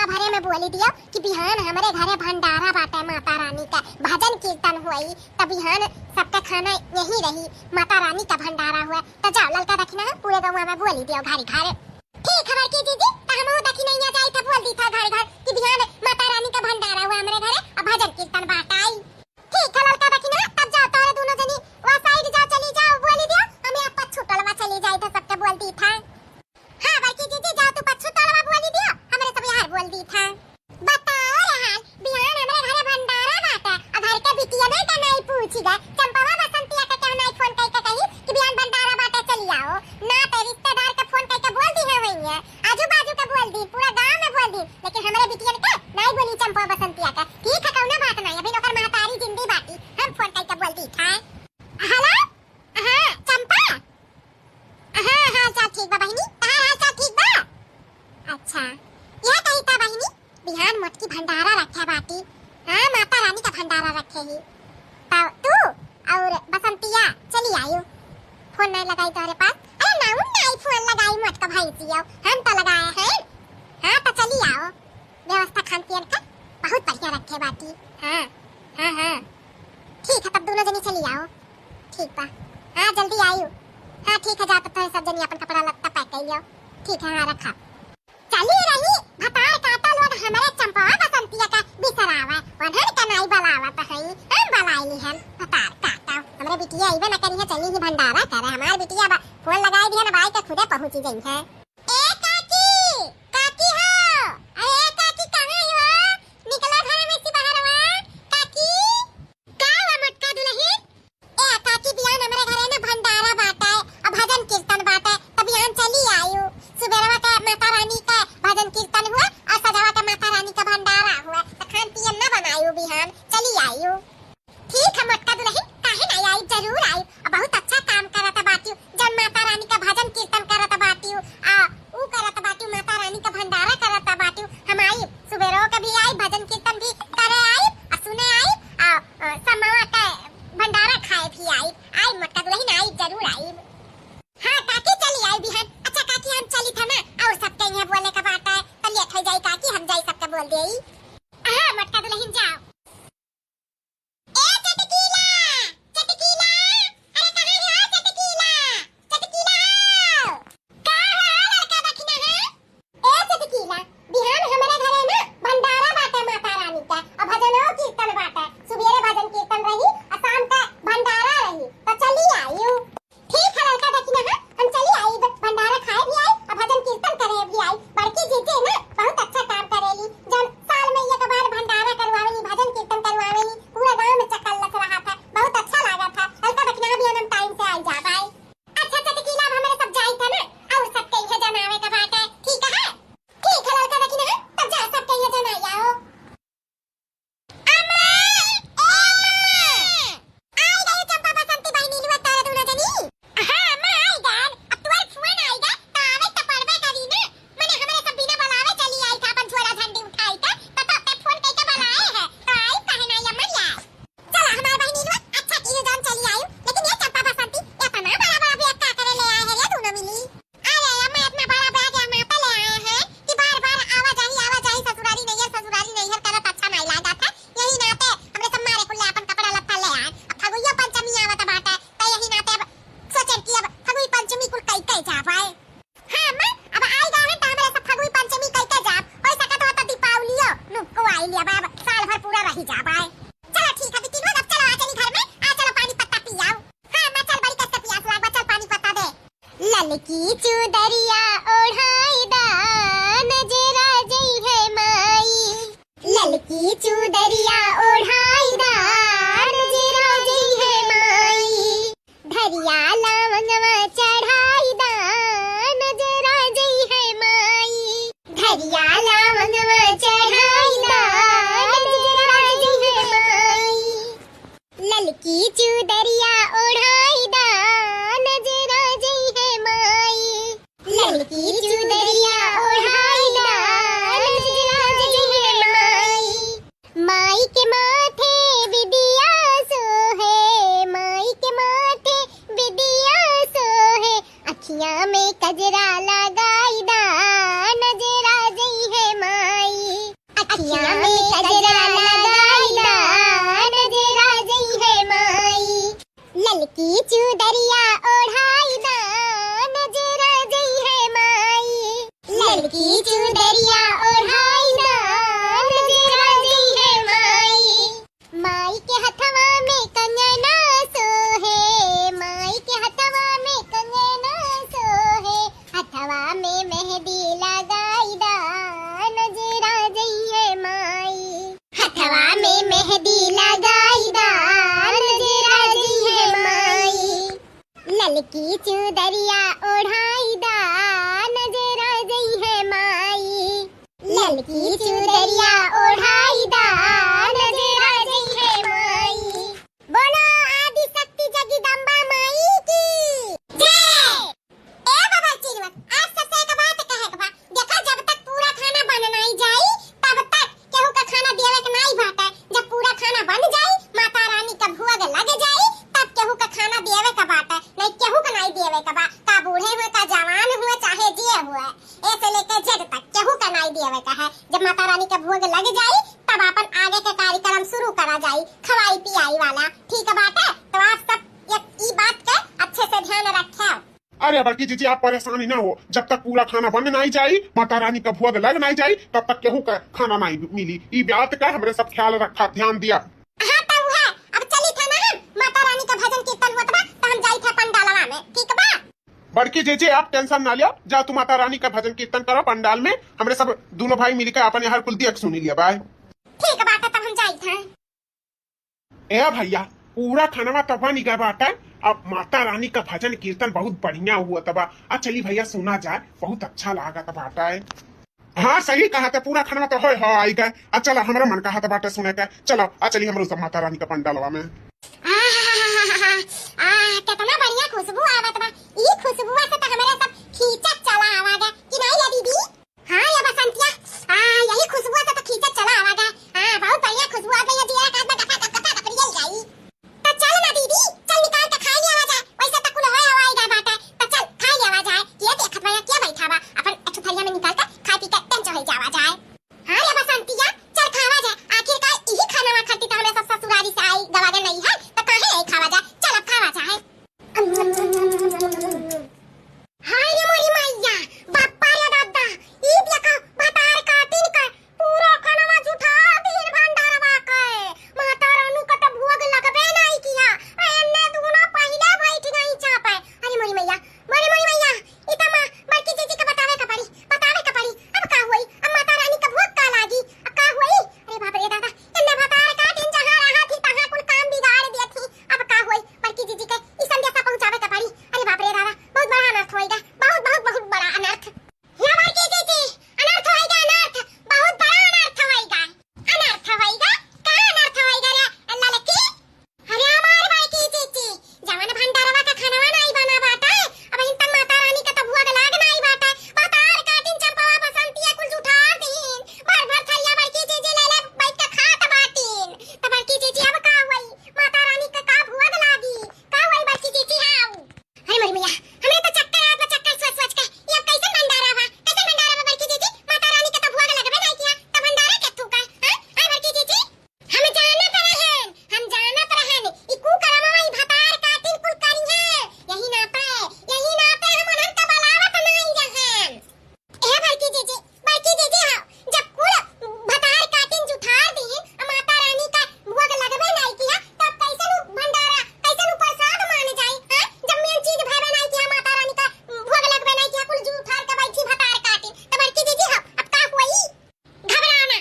चंपा भरे में बोली दियो कि बिहान हमारे घरे भंडारा बाटे माता रानी का, भजन कीर्तन हुई, तब बिहान सबका खाना यही रही, माता रानी का भंडारा हुआ। तो जाओ ललका दक्षिणा पूरे गाँव में बोली दियो घरे घरे। ठीक खबर की दीदी, तो हम दक्षिणा यहाँ जाए था बोल दी था घर घर कि बिहान माता रानी का भंडारा हुआ हमारे घरे और भजन कीर्तन बाटाई। ठीक है ललका दक्षिणा, तब जाओ तारे दोनों जनी वहाँ साइड जाओ, चली जाओ बोली दियो, हमें आप पछू टलवा चली जाए था सबके बोल दी था। हाँ बाकी दीदी जाओ तू पछू टलवा बोली दियो, हमारे सब यार बोल दी था। बताओ रहाल बिहान हमारे घरे भंडारा बाटा और घर के बिटिया में का नहीं पूछी गए, चंपावा बसंतिया का क्या नहीं फोन करके कही कि बिहान भंडारा बाटा चली आओ ना, तो रिश्तेदार का फोन करके बोल दी है वही है, आजू बाजू का बोल दी, पूरा गांव में बोल दी, लेकिन हमारे बिटिया ने नहीं बोली चंपा बसंतिया का। ठीक है कौनो बात नहीं, अभी नौकर महतारी जिंदी बाटी हम फोन करके बोल दी था। हेलो हां चंपा, हां हां चल ठीक बा बहिनी, हां चल ठीक बा। अच्छा यह कही था बहिनी बिहान मोटकी भंडारा रखे बाटी, हां माता रानी का भंडारा रखे ही, तो तू और बसंतिया चली आयो। फोन नहीं लगाई तोरे पास? अरे नाउ नहीं फोन लगाई मोटका भाई जियो, हम तो लगाए हैं। हां तो चली आओ, व्यवस्था खान पियन का बहुत बढ़िया रखे बाटी। हां हां हां ठीक है, तब दोनों जनी चली आओ। ठीक बा, हां जल्दी आइयो। हां ठीक है, जाते तो सब जनी अपन कपड़ा लत्ता पैक कर लियो। ठीक है हां रखा। चली रही भतार काटा लोग हमारे चंपा बसंतिया का बिसरावा, वनहर का नहीं बलावा तो है, हम बलाइली हम भतार काटा। हमारे बिटिया इबे न करी है, चली ही भंडारा करे, हमारे बिटिया फोन लगाई दी है ना, बाई के खुदे पहुंची गई है। ए काकी काकी हो, अरे काकी कहां हो, निकला घर में से बाहर हुआ काकी। का हुआ मटका दुल्हन? ए काकी बिहान हमारे घरे ना भंडारा बाटा है और भजन कीर्तन बाटा है, तब बिहान चली आयो। सुबेरवा का माता रानी का भजन कीर्तन हुआ और सजावा का माता रानी का भंडारा हुआ, तो खान पियन ना बनायो, बिहान चली आयो। ठीक है मटका दुल्हन, काहे नहीं आई, जरूर आई, और बहुत अच्छा काम करत बाटियो, जब माता रानी का भजन कीर्तन करत बाटियो आ ऊ करत बाटियो, माता रानी का भंडारा करत बाटियो, हम आई सुबेरो का भी आई, भजन कीर्तन भी करे आई और सुने आई और समावा का भंडारा खाए भी आई मटका दुल्हन आई, जरूर आई। हां काकी चली आई बिहान। अच्छा काकी हम चली था ना, और सबके यहाँ बोले का बात है, तो लेट हो जाई काकी, हम जाई सबके बोल देई। हां मटका दुल्हन जाओ। ए चटकीला चटकीला, अरे कहां है चटकीला चटकीला, का है लड़का दक्षिणा है? ए चटकीला बिहान हमारे घरे ना भंडारा बाटे माता रानी का और भजनो कीर्तन बाटे, सुबेरे भजन कीर्तन रही और शाम का भंडारा रही, तो चली आयो। ठीक है लड़का दक्षिणा हम चली आई, भंडारा खाए भी आई और भजन कीर्तन करे भी आई। बड़की जीजी ना बहुत अच्छा काम करेली, जब साल में एक बार भंडारा करवावेली, भजन कीर्तन करवावेली, पूरा गांव में चक्कर लग रहा था, बहुत अच्छा लगा था। लड़का दक्षिणा भी हम टाइम से आई जा पाए। अच्छा चटकीला हमारे सब जाई था ना, और सबके यहाँ जनावे का बात है। ठीक है लड़का दक्षिणा, तब जा सबके यहाँ जना आओ। अम्मा आई गई चंपा बसंती बहनी लुआ तारे दोनों जनी। हां मैं आई गान, अब तुम्हारे फोन आएगा तो आवे तो पड़बे करी ना, मैंने हमारे सब बिना बुलावे चली आई था, अपन झोला झंडी उठाई था, तो पे फोन करके बुलाए है, तो आई कहना या मत ला। चला हमारे बहनी लुआ अच्छा की जान चली आई, लेकिन ये चंपा बसंती ये तना बड़ा बड़ा बैग का करे ले आए है, ये दोनों मिली। अरे मैं इतना बड़ा बैग या माता ले आए हैं कि बार-बार आवा जाही ससुरारी नहीं है करत अच्छा नहीं लगा था, यही नाते हमरे सब मारे कुल्ले अपन कपड़ा लत्ता ले आए। अब फगुइया पंचमी आवत बाटा, तो यही नाते अब सोचन कि अब फगुई पंचमी कुल कई जा पाए। हां मां अब आई गए हैं तो हमरे सब फगुई पंचमी कई जा, होय सकत होता दीपावलियो नुको आई लिया बाबा, साल भर पूरा रही जा पाए। चलो ठीक है बिटिन, अब चलो आ चली घर में, आ चलो पानी पत्ता पियाओ। हां मैं चल बड़ी कस के पियास लाग, चल पानी पत्ता दे। ललकी चुदरिया ओढ़ाई दा नजरा जई है माई, ललकी चुदरिया ओढ़ाई दा नजरा जई है माई, धरिया लवंगवा चढ़ाई दा नजरा जई है माई, धरिया लवंगवा चढ़ाई दा नजरा जई है माई, ललकी चुदरिया ओढ़ाई दा नजरा जई है माई, ललकी चुदरिया ओढ़ाई दा नजरा जई है माई, माई के माथे बिदिया सोहे, माई के माथे बिदिया सोहे, अखियां में कजरा लगाई दा नजरा जई है माई, ललकी चुदरिया ओढ़ाई दा नजरा जई है माई। ललकी चुदरिया ओढ़ाई दा नजरा जई है माई। माई के हथवा में कंगना सोहे, माई के हथवा में कंगना सोहे, हथवा में मेहंदी लगाई दा नजरा जई है माई। हथवा में मेहंदी लगाई दा नजरा जई है माई। ललकी चुदरिया ओढ़ाई दा नजरा जई है माई। ललकी चुदरिया ओढ़ाई दा नजरा जई है माई। बोलो आदि शक्ति जगदम्बा माई की जय। ए बाबा चिरवत, आज सबसे एक बात कहे के बा, देखा जब तक पूरा खाना बन नहीं जाई तब तक केहू का खाना देवे के नहीं बाटे। जब पूरा खाना बन जाई, माता रानी का भोग लग जाई, तब केहू का खाना देवे का बाटे, नहीं केहू का नहीं देवे का बा। का बूढ़े हुए का जवान हुए चाहे जे हुए, ऐसे लेके जग तक केहू का नहीं देवे का है। जब माता रानी का भोग लग जाई तब अपन आगे के कार्यक्रम शुरू करा जाई, खवाई पियाई वाला। ठीक है बाटे, तो आप सब ई बात का अच्छे से ध्यान रखे। अरे बड़की जीजी आप परेशानी ना हो, जब तक पूरा खाना बन नहीं जाई, माता रानी का भोग लग नहीं जाई, तब तक केहू का खाना नहीं मिली। ई बात का हमरे सब ख्याल रखा, ध्यान दिया। हाँ तो है, अब चली था ना हम माता रानी का भजन कीर्तन होत बा, तो हम जाई थे पंडालवा में। ठीक बा बड़की जीजी आप टेंशन ना लिया, जा तू माता रानी का भजन कीर्तन करो पंडाल में, हमरे सब दोनों भाई मिलकर अपन हर कुल देख सुनी लिया। बाय ठीक बात, तब हम जाई थे। ए भैया पूरा खाना तब बन गया बाटा, अब माता रानी का भजन कीर्तन बहुत बढ़िया हुआ तबा। अब चली भैया सुना जाए, बहुत अच्छा लगा था बाटा है। हाँ सही कहा था, पूरा खाना तो हो आई गए। चलो हमारा मन कहा था बाटा सुने का, चलो चलिए हम सब माता रानी का पंडालवा में। कितना बढ़िया खुशबू आवत बा। ई खुशबू से तो हमारे सब खींचत चला आवागा कि नहीं या दीदी? हाँ या बसंतिया, यही खुशबू से तो खींचत चला आवागा। बहुत बढ़िया खुशबू आ गई है, जीरा काट में टका टका टका करिए जाई। तो चल ना दीदी, चल निकाल के खाई आवा जाए, वैसे तो कुल होए आवाई गए बाटे। तो चल खाई आवा जाए, ये देखत भैया क्या बैठा बा, अपन एक थरिया में निकाल के खा पी के टेंशन हो जावा जाए। हाँ या बसंतिया, चल खावा जाए, आखिरकार यही खाना खाती तो हमें सब ससुरारी से आई गवागे नहीं है, तो काहे यही खावा जाए। चल अब खावा जाए। हाय रे मोरी मैया, बाप्पा रे दादा, ई देखो भतार काटिन का पूरा खाना जुठा दिन भंडारवा के। माता रानी का तो भोग लगबे नहीं किया, एने दुना पहले बैठ नहीं चापे। अरे मोरी मैया, ई तो मां बड़की जीजी के बतावे का पड़ी। अब का होई, अब माता रानी का भोग का लागी, अब का होई? अरे बाप रे दादा, एने भतार काटिन जहां रहा थी तहां कुल काम बिगाड़ दिया थी। अब का होई, बड़की जीजी के ई संदेशा पहुंचावे का पड़ी। अरे बाप रे दादा, बहुत बड़ा अनर्थ होएगा, बहुत बड़ा अनर्थ। या बड़की जीजी, अनर्थ होएगा, अनर्थ, बहुत बड़ा अनर्थ होएगा। अनर्थ होएगा, का अनर्थ होएगा रे अल्लाह लकी? अरे हमार बड़की जीजी, जवान भंडारवा का खानावा नहीं बना बाटा, अब इन तक माता रानी का तो भोग लाग नहीं बाटा। भतार काटिन चंपवा बसंतिया कुल जुठा दीन, भर थैया बड़की जीजी ले बैठ के खात बाटिन। तो बड़की जीजी अब का होई, माता रानी का भोग लागी, का होई बड़की जीजी? हाउ अरे मोरी मैया, हमें तो चक्कर आवत, चक्कर सोच के ये कैसे भंडारा बा बड़की जीजी? माता रानी का तो भोग लगबे नहीं किया, तो भंडारा के थूका? हां आई बड़की जीजी, हम जानत रहन ई कुकर्मवा ई भतार काटिन कुल करी है, यही नाते हम उनन का बलावत नहीं रहन। ए बड़की जीजी हां, जब कुल भतार काटिन जुठार दी माता रानी का भोग लगबे नहीं किया, तब कैसे भंडारा, कैसे प्रसाद मान जाई? हां जब मेन चीज भरबे नहीं किया, माता रानी का भोग लगबे नहीं किया, कुल जुठार के बैठी भतार काटिन। तो बड़की जीजी हां, अब का होई? घबराना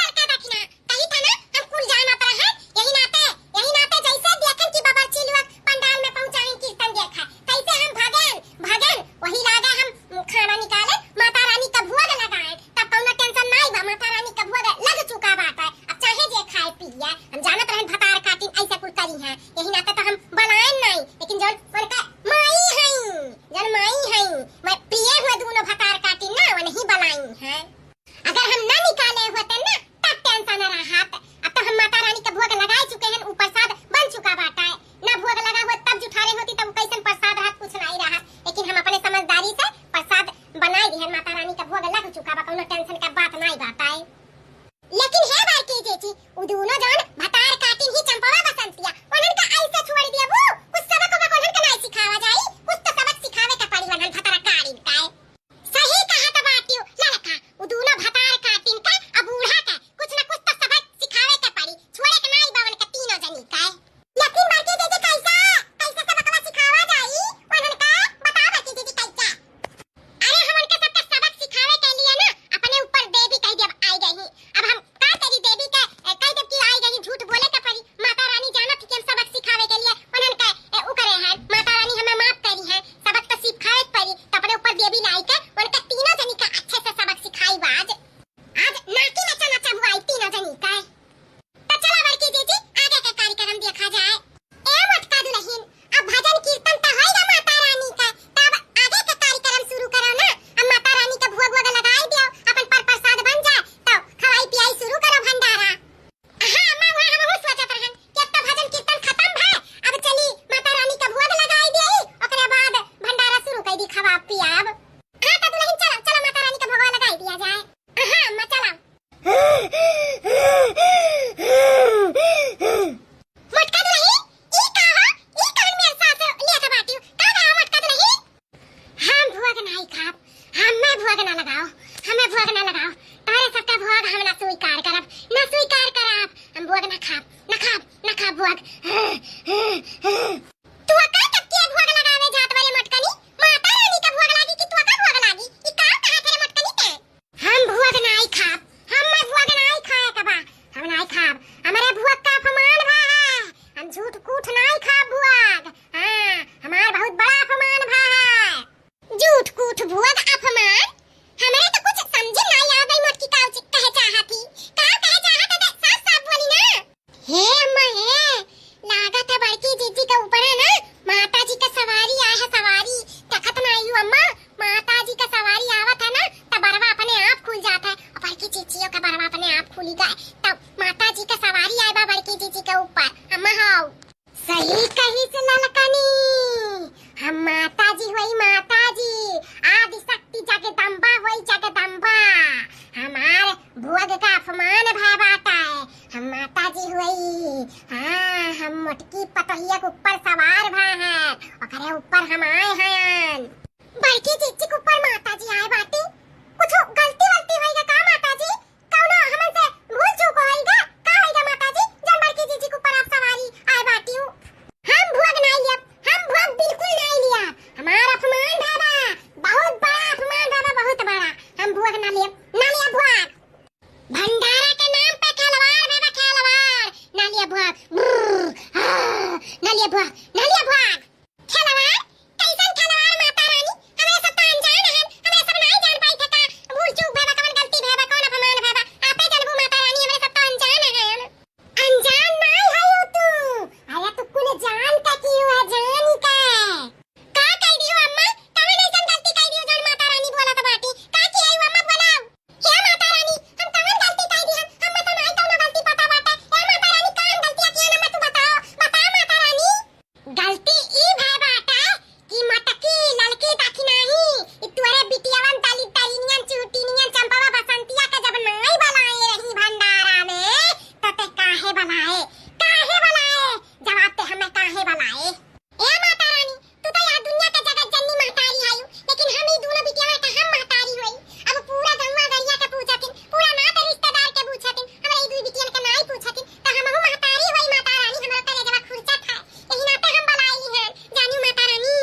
लड़का देखना, कही था ना हम कुल जानत रहन। यही नाते जैसे देखन की बाबा चिलवत पंडाल में पहुंचाई कीर्तन देखा, कैसे हम भागन वही लागे हम खाना निकाले, माता रानी का भोग लगाए, तब कौनो टेंशन नहीं बा, माता रानी का भोग लग चुका बाटा। अब चाहे जे खाए पिए, हम जानत रहन भतार काटिन ऐसे कुल करी है, यही नाते तो हम बलाएन नहीं, लेकिन जौन उनका माई हई मैं पिए हुए दोनों भतार काटिन ना वो नहीं बलाई है। अगर हम ना निकाले होते ना तब टेंशन रहत। अब तो हम माता रानी का भोग लगाए चुके हैं, ऊपर प्रसाद बन चुका बाटा है ना। भोग लगा हुआ तब जुठारे होती तब कैसन प्रसाद रहत, कुछ नहीं रहत, लेकिन हम अपने समझदारी से प्रसाद बनाई दी है। माता रानी का भोग लग चुका बा, कोनो टेंशन का बात नहीं बाटा है। लेकिन है बड़की जीजी, उ दोनों जन भतार काटिन ही चंपवा बसंतिया, उनन का ऐसे छोड़ दिया वो मटका दुलही ई कहा ई कौन मेरे साथ लिया था बाटी का गाओ मटका दुलही हम भुआ के नहीं खाब हमें भुआ के ना लगाओ हमें भुआ के ना लगाओ तारे सबका भुआ हम ना स्वीकार करब हम भुआ के ना खाब भुआ तू का तक्की भुआ के लगावे जात वाले मटकनी माता रानी का भुआ लागी कि तू का भुआ लागी ई का कहा तेरे मटकनी ते हम भुआ के नहीं खाब हम भुआ के नहीं खाए कबा हम नहीं खाब हमारे भुआ का अपमान भा है हम झूठ कूठ नहीं खाब भुआ हां हमारा बहुत बड़ा अपमान भा है झूठ कूठ भुआ का अपमान हमारे तो कुछ समझ नहीं आ गई मटकी का कहे चाहा थी का कहे चाहा था साफ साफ बोली ना हे अम्मा हे लागत है बड़की जीजी के ऊपर है ना माता जी का सवारी आया है सवारी तखत ना आई अम्मा माता जी का सवारी आवत है ना तब बरवा अपने आप खुल जाता है और बड़की जीजियों का बरवा अपने आप खुली गए तब माता जी का सवारी आया बा बड़की जीजी के ऊपर अम्मा हाउ सही कही से ललकनी हम माता जी हुई माता जी आदि शक्ति जगदम्बा हुई जगदम्बा हमारे भुअग का अपमान भा बाटा है हम माता जी हुई हाँ हम मटकी पतहिया के ऊपर सवार भा है और ऊपर हम आए हैं बड़की जीजी के ऊपर माता जी आए बाटी कुछ गलती वलती होइगा का माता जी कौनो हमन से भूल चूक होइगा का होइगा माता जी जब बड़की जीजी के ऊपर आप सवारी आए बाटी हम भुअग नहीं लिया हम भुअग बिल्कुल नहीं लिया हमारा अपमान भाबा बहुत बड़ा अपमान भाबा बहुत बड़ा हम भुअग ना लिया भुअग भंडारा के नाम पे खिलवाड़ भाबा खिलवाड़ ना लिया भुअग ना लिया भुअग खिलवाड़ कैसन खिलवाड़ माता रानी हमें सब तो अनजान है हमें सब नहीं जान पाई थे का भूल चूक भाबा कौन गलती भाबा कौन अपमान भाबा आपे जानबू माता रानी हमें सब तो अनजान है अनजान नहीं है तू अरे तू कुल जान का की हुआ जान का कह दियो अम्मा कौन ऐसा गलती कह दियो जान माता रानी बोला तो बाटी का की है अम्मा बोलाओ हे माता रानी हम कौन गलती कह दी हम तो नहीं कौन गलती पता बाटे हे माता रानी कौन गलती की है ना तू बता माता रानी गलती ई भाई बाटा कि मटकी लड़की ताकी नहीं इतुरे बिटियावन ताली तालिनियन चूटिनियन चंपावा बसंतिया का जब नहीं बनाए रही भंडारा में तो ते काहे बनाए जवाब ते हमें काहे बनाए ए माता रानी तू तो यार दुनिया का जगत जननी महतारी आयु लेकिन हम ही दोनों बिटिया का हम महतारी होई अब पूरा गंवा गरिया के पूछतिन पूरा नाते रिश्तेदार के पूछतिन हमरा ई दुई बिटिया का नहीं पूछतिन तो हम महतारी होई माता रानी हमरा करे जब खुरचा था यही नाते हम बनाई हैं जानियो माता रानी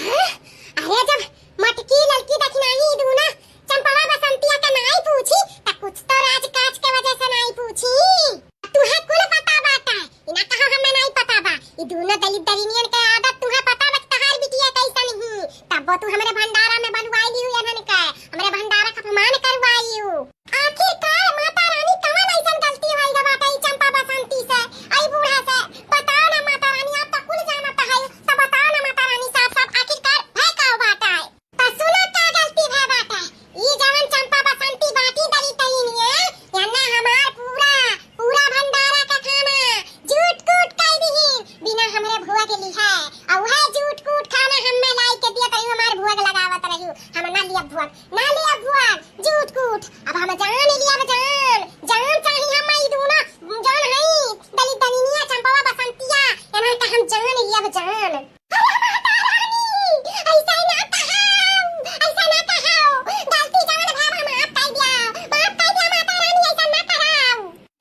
अरे जब मटकी लड़की दखनाई दूना चंपावा बसंतिया का नहीं पूछी त कुछ तो राज काज के वजह से नहीं पूछी तुहे कुल पता बाटा इना कहा हमें नहीं पता बा ये दोनों दलित दरिनियन के आदत तुहे पता बा तहार बिटिया कैसा नहीं तब तू हमारे भंडारा में बनवाई ली हुई अनन का हमारे भंडारा का अपमान करवाई हूं आखिरकार माता रानी कौन ऐसा गलती होई गा बाटा ई चंपा बसंती से आई बूढ़ा से बताओ ना माता रानी आप तो कुल जानत है तो बताओ ना माता रानी साफ साफ आखिरकार है का बाटा है तो सुनो का गलती है बाटा ई जवन चंपा बसंती बाटी दलित दरिनिया याना हमार पूरा भंडारा का खाना झूठ कूट कह दी बिना हमरे भुआ के ली है और वह झूठ कूट खाना हमें लाई के दिया तई हमार भुआ के लगावत रही हम ना लिया भुआ झूठ कूट अब हम जान लिया जान चाहिए हम ई दोनों जान है दलित दनिया चंपावा बसंतिया एना का हम जान लिया जान ऐसा ना कहो गलती जान भाई माफ कर दिया माता रानी ऐसा ना कहो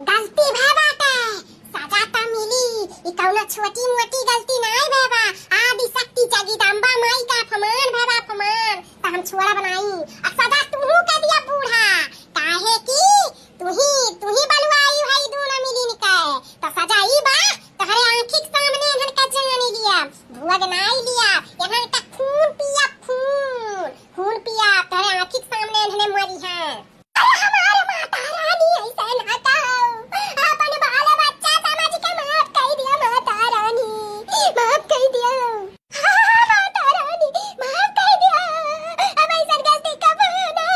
गलती भाई बाटे सजा तो मिली ई कौनो छोटी मोटी गलती नहीं बाबा आदि शक्ति जगदम्बा माई का अपमान बाबा अपमान तो हम छोड़ा बनाई अब सजा तू के दिया बूढ़ा काहे की तू ही बलवाई है दोनों मिली निकाय तो सजा ई बा तहरे आंखी के सामने हन का जान लिया भुअग नहीं लिया यहाँ का खून पिया तहरे आंखी के सामने हने मरी है हमारे माता रानी ऐसा ना कहो अपन बाल बच्चा समझ के माफ कर दिया माता रानी माफ कर दिया माता रानी माफ कर दिया अब ऐसा गलती कब ना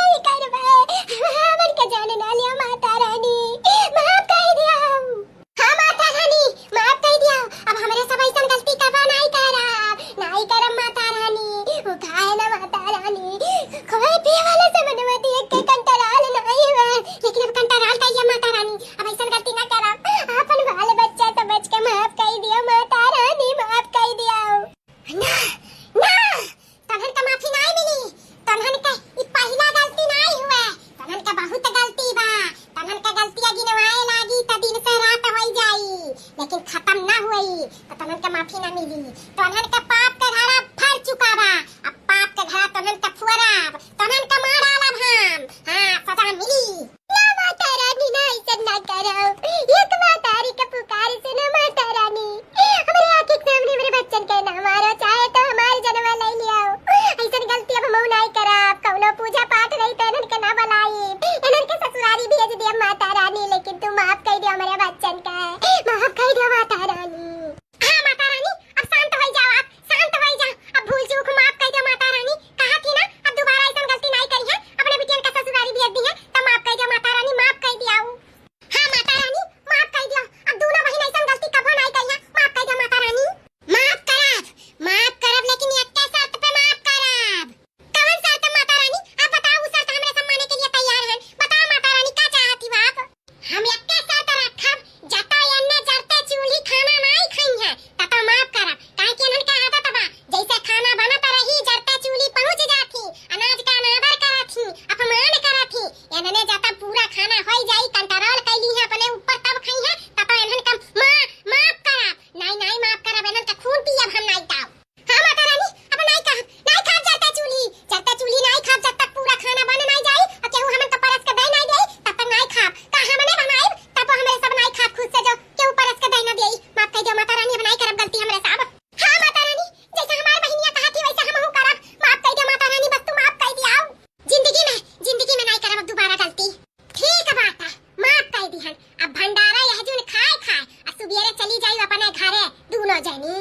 बेचैनी।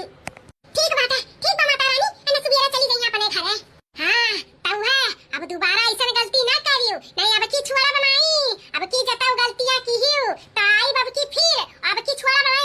ठीक बात है, ठीक बा माता रानी, एने सुबेरे चली जाइए अपने घरे। हाँ तऊ है, अब दोबारा ऐसा गलती ना करियो, नहीं अब की छुआरा बनाई, अब की जताऊ गलतियां की हियो, तो आई अब की फिर अब की छुआरा बनाई